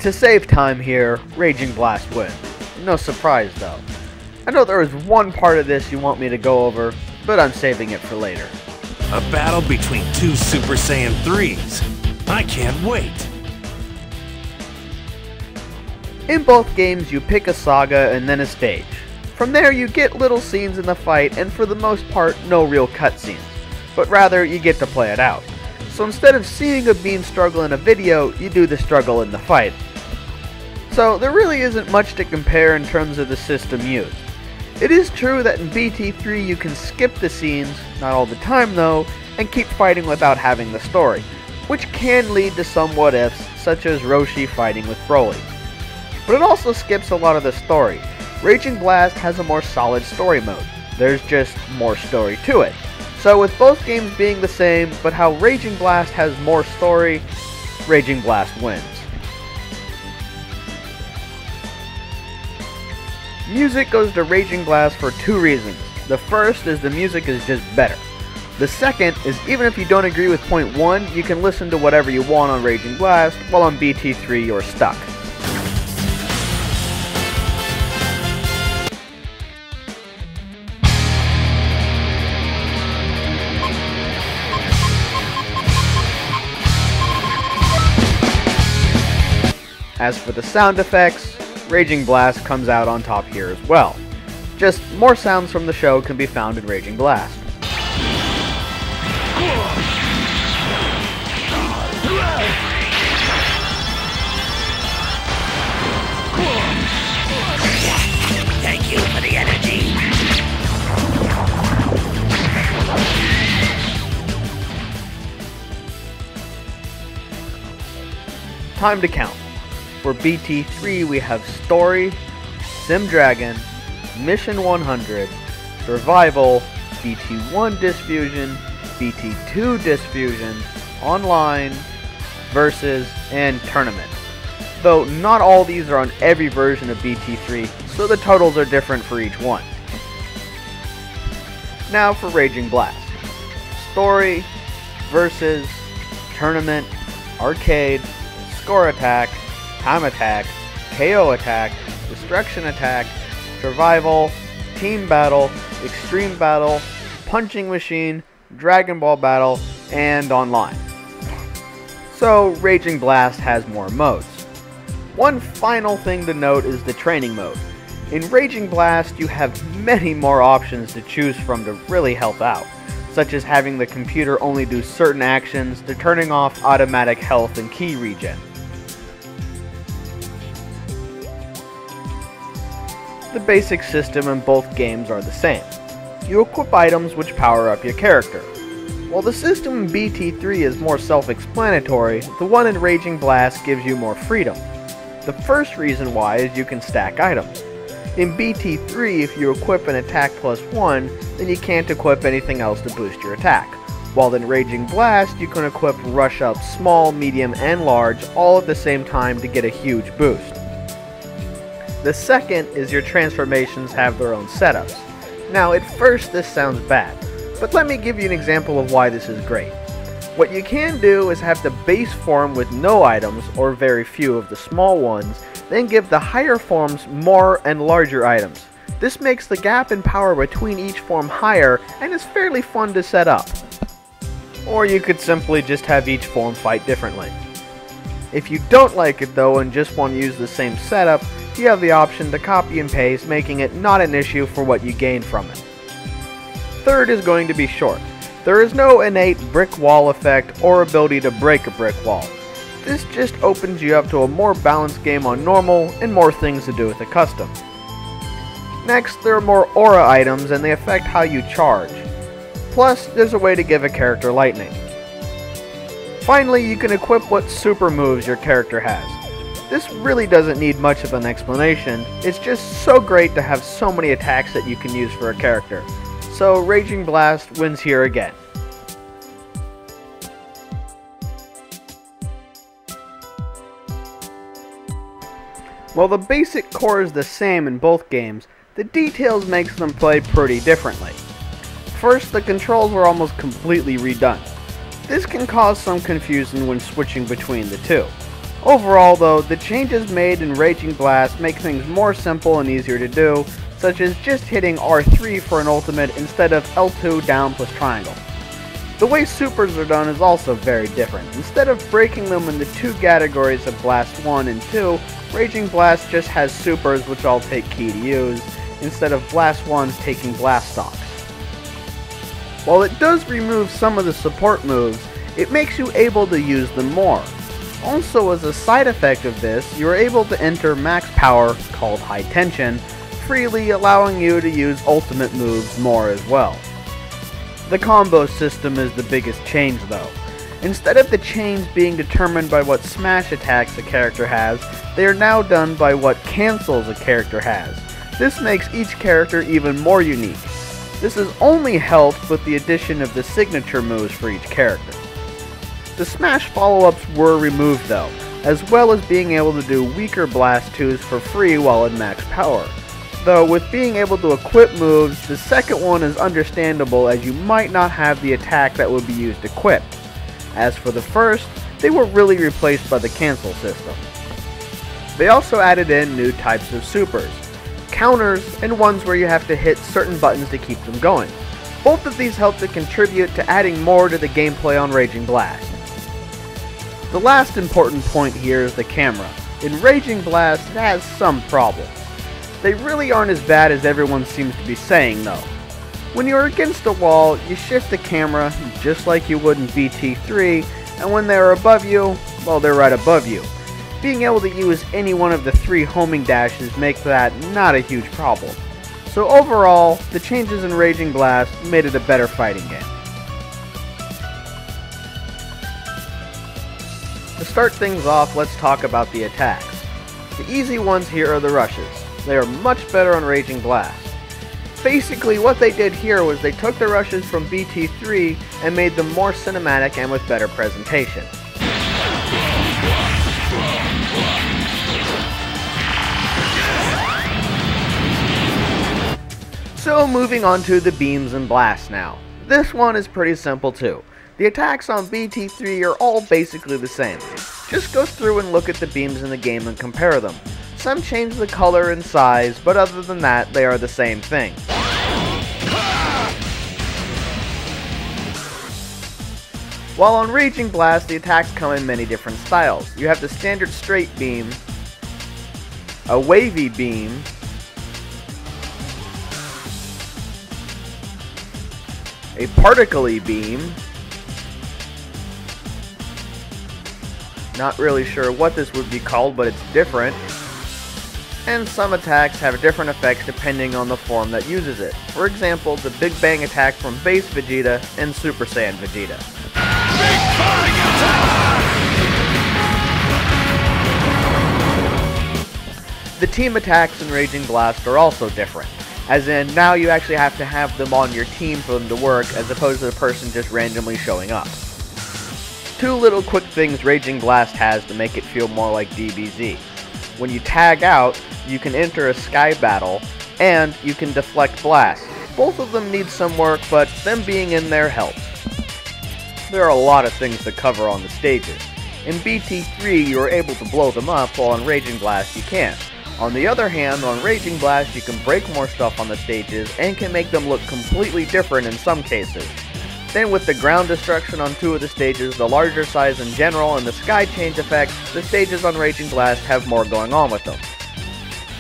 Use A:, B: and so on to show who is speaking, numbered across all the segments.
A: To save time here, Raging Blast wins. No surprise though. I know there is one part of this you want me to go over, but I'm saving it for later.
B: A battle between two Super Saiyan 3s. I can't wait.
A: In both games you pick a saga and then a stage. From there you get little scenes in the fight and for the most part no real cutscenes, but rather you get to play it out. So instead of seeing a beam struggle in a video, you do the struggle in the fight. So there really isn't much to compare in terms of the system used. It is true that in BT3 you can skip the scenes, not all the time though, and keep fighting without having the story, which can lead to some what ifs, such as Roshi fighting with Broly. But it also skips a lot of the story. Raging Blast has a more solid story mode. There's just more story to it. So with both games being the same, but how Raging Blast has more story, Raging Blast wins. Music goes to Raging Blast for two reasons. The first is the music is just better. The second is even if you don't agree with point 1, you can listen to whatever you want on Raging Blast, while on BT3 you're stuck. As for the sound effects, Raging Blast comes out on top here as well. Just more sounds from the show can be found in Raging Blast.
B: Thank you for the energy.
A: Time to count. For BT3 we have Story, Sim Dragon, Mission 100, Survival, BT1 Disfusion, BT2 Disfusion, Online, Versus, and Tournament. Though not all these are on every version of BT3, so the totals are different for each one. Now for Raging Blast. Story, Versus, Tournament, Arcade, Score Attack, Time Attack, KO Attack, Destruction Attack, Survival, Team Battle, Extreme Battle, Punching Machine, Dragon Ball Battle, and Online. So Raging Blast has more modes. One final thing to note is the training mode. In Raging Blast you have many more options to choose from to really help out, such as having the computer only do certain actions to turning off automatic health and key regen. The basic system in both games are the same. You equip items which power up your character. While the system in BT3 is more self-explanatory, the one in Raging Blast gives you more freedom. The first reason why is you can stack items. In BT3, if you equip an attack +1, then you can't equip anything else to boost your attack. While in Raging Blast, you can equip Rush Up small, medium, and large all at the same time to get a huge boost. The second is your transformations have their own setups. Now at first this sounds bad, but let me give you an example of why this is great. What you can do is have the base form with no items, or very few of the small ones, then give the higher forms more and larger items. This makes the gap in power between each form higher and is fairly fun to set up. Or you could simply just have each form fight differently. If you don't like it though and just want to use the same setup, you have the option to copy and paste, making it not an issue for what you gain from it. Third is going to be short. There is no innate brick wall effect or ability to break a brick wall. This just opens you up to a more balanced game on normal and more things to do with the custom. Next, there are more aura items and they affect how you charge. Plus, there's a way to give a character lightning. Finally, you can equip what super moves your character has. This really doesn't need much of an explanation, it's just so great to have so many attacks that you can use for a character. So Raging Blast wins here again. While the basic core is the same in both games, the details makes them play pretty differently. First, the controls were almost completely redone. This can cause some confusion when switching between the two. Overall though, the changes made in Raging Blast make things more simple and easier to do, such as just hitting R3 for an ultimate instead of L2 down plus triangle. The way supers are done is also very different. Instead of breaking them into two categories of Blast 1 and 2, Raging Blast just has supers, which I'll take key to use, instead of Blast 1's taking Blast Stocks. While it does remove some of the support moves, it makes you able to use them more. Also, as a side effect of this, you are able to enter max power, called high tension, freely, allowing you to use ultimate moves more as well. The combo system is the biggest change though. Instead of the chains being determined by what smash attacks a character has, they are now done by what cancels a character has. This makes each character even more unique. This is only helped with the addition of the signature moves for each character. The smash follow-ups were removed though, as well as being able to do weaker Blast 2s for free while in max power. Though with being able to equip moves, the second one is understandable as you might not have the attack that would be used equipped. As for the first, they were really replaced by the cancel system. They also added in new types of supers, counters, and ones where you have to hit certain buttons to keep them going. Both of these help to contribute to adding more to the gameplay on Raging Blast. The last important point here is the camera. In Raging Blast, it has some problems. They really aren't as bad as everyone seems to be saying though. When you're against a wall, you shift the camera just like you would in BT3, and when they're above you, well, they're right above you. Being able to use any one of the 3 homing dashes makes that not a huge problem. So overall, the changes in Raging Blast made it a better fighting game. To start things off, let's talk about the attacks. The easy ones here are the rushes. They are much better on Raging Blast. Basically, what they did here was they took the rushes from BT3 and made them more cinematic and with better presentation. So moving on to the beams and blasts now. This one is pretty simple too. The attacks on BT3 are all basically the same. Just go through and look at the beams in the game and compare them. Some change the color and size, but other than that, they are the same thing. While on Raging Blast, the attacks come in many different styles. You have the standard straight beam, a wavy beam, a particle-y beam, not really sure what this would be called, but it's different, and some attacks have different effects depending on the form that uses it. For example, the Big Bang attack from Base Vegeta and Super Saiyan Vegeta. Big Bang attack! The team attacks in Raging Blast are also different, as in now you actually have to have them on your team for them to work as opposed to the person just randomly showing up. 2 little quick things Raging Blast has to make it feel more like DBZ. When you tag out, you can enter a sky battle, and you can deflect blasts. Both of them need some work, but them being in there helps. There are a lot of things to cover on the stages. In BT3 you are able to blow them up, while on Raging Blast you can't. On the other hand, on Raging Blast you can break more stuff on the stages, and can make them look completely different in some cases. Then with the ground destruction on 2 of the stages, the larger size in general, and the sky change effects, the stages on Raging Blast have more going on with them.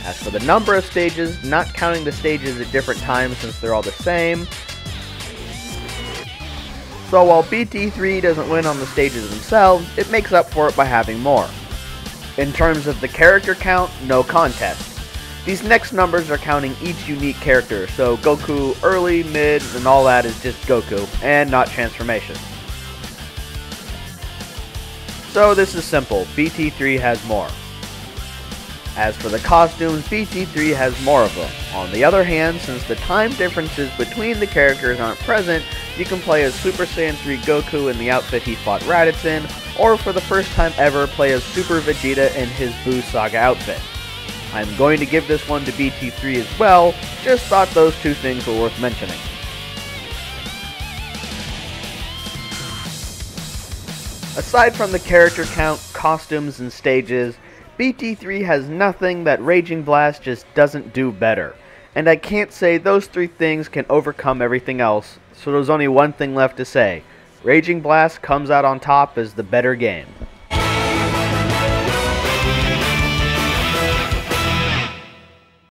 A: As for the number of stages, not counting the stages at different times since they're all the same, so while BT3 doesn't win on the stages themselves, it makes up for it by having more. In terms of the character count, no contest. These next numbers are counting each unique character, so Goku early, mid, and all that is just Goku, and not transformation. So this is simple, BT3 has more. As for the costumes, BT3 has more of them. On the other hand, since the time differences between the characters aren't present, you can play as Super Saiyan 3 Goku in the outfit he fought Raditz in, or for the first time ever play as Super Vegeta in his Buu Saga outfit. I'm going to give this one to BT3 as well, just thought those two things were worth mentioning. Aside from the character count, costumes, and stages, BT3 has nothing that Raging Blast just doesn't do better. And I can't say those three things can overcome everything else, so there's only one thing left to say. Raging Blast comes out on top as the better game.